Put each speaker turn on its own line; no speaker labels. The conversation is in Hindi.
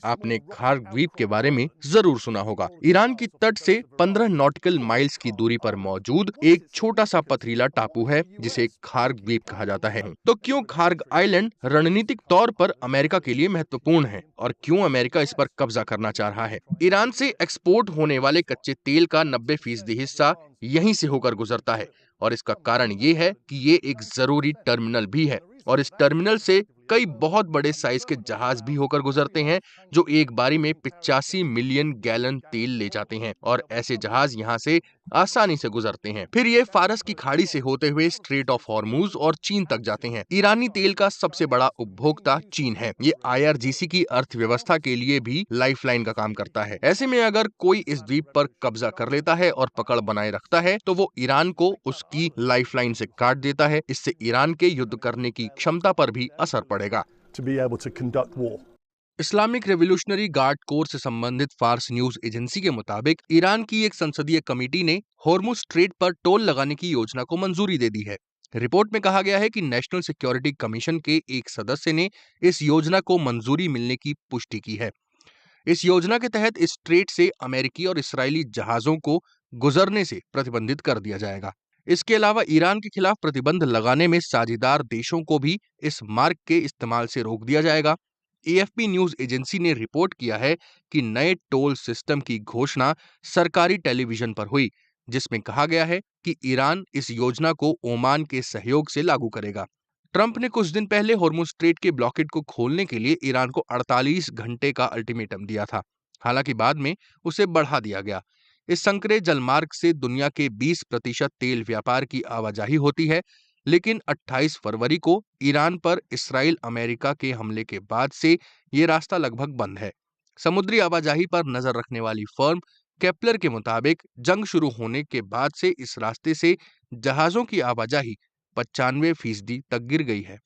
आपने खार्ग द्वीप के बारे में जरूर सुना होगा। ईरान की तट से 15 नॉटिकल माइल्स की दूरी पर मौजूद एक छोटा सा पथरीला टापू है जिसे खार्ग द्वीप कहा जाता है। तो क्यों खार्ग आइलैंड रणनीतिक तौर पर अमेरिका के लिए महत्वपूर्ण है और क्यों अमेरिका इस पर कब्जा करना चाह रहा है? ईरान से एक्सपोर्ट होने वाले कच्चे तेल का 90% हिस्सा यहीं से होकर गुजरता है और इसका कारण ये है कि ये एक जरूरी टर्मिनल भी है और इस टर्मिनल से कई बहुत बड़े साइज के जहाज भी होकर गुजरते हैं जो एक बारी में 85 मिलियन गैलन तेल ले जाते हैं और ऐसे जहाज यहाँ से आसानी से गुजरते हैं। फिर ये फारस की खाड़ी से होते हुए स्ट्रेट ऑफ हॉर्मूज और चीन तक जाते हैं। ईरानी तेल का सबसे बड़ा उपभोक्ता चीन है। ये IRGC की अर्थव्यवस्था के लिए भी लाइफलाइन का काम करता है। ऐसे में अगर कोई इस द्वीप पर कब्जा कर लेता है और पकड़ बनाए रखता है तो वो ईरान को उसकी लाइफलाइन से काट देता है। इससे ईरान के युद्ध करने की क्षमता पर भी असर पड़ेगा। इस्लामिक रेवोल्यूशनरी गार्ड कोर से संबंधित फार्स न्यूज एजेंसी के मुताबिक ईरान की एक संसदीय कमेटी ने हॉर्मुज स्ट्रेट पर टोल लगाने की योजना को मंजूरी दे दी है। रिपोर्ट में कहा गया है कि नेशनल सिक्योरिटी कमीशन के एक सदस्य ने इस योजना को मंजूरी मिलने की पुष्टि की है। इस योजना के तहत इस स्ट्रेट से अमेरिकी और इस्राएली जहाजों को गुजरने से प्रतिबंधित कर दिया जाएगा। इसके अलावा ईरान के खिलाफ प्रतिबंध लगाने में साझेदार देशों को भी इस मार्ग के इस्तेमाल से रोक दिया जाएगा। AFP न्यूज एजेंसी ने रिपोर्ट किया है कि नए टोल सिस्टम की घोषणा सरकारी टेलीविजन पर हुई, जिसमें कहा गया है कि ईरान इस योजना को ओमान के सहयोग से लागू करेगा। ट्रंप ने कुछ दिन पहले हॉर्मुज स्ट्रेट के ब्लॉकेड को खोलने के लिए ईरान को 48 घंटे का अल्टीमेटम दिया था। हालांकि बाद में उसे बढ़ा दिया गया। इस संकरे जलमार्ग से दुनिया के 20% तेल व्यापार की आवाजाही होती है, लेकिन 28 फरवरी को ईरान पर इसराइल अमेरिका के हमले के बाद से ये रास्ता लगभग बंद है। समुद्री आवाजाही पर नजर रखने वाली फर्म केपलर के मुताबिक जंग शुरू होने के बाद से इस रास्ते से जहाजों की आवाजाही 95% तक गिर गई है।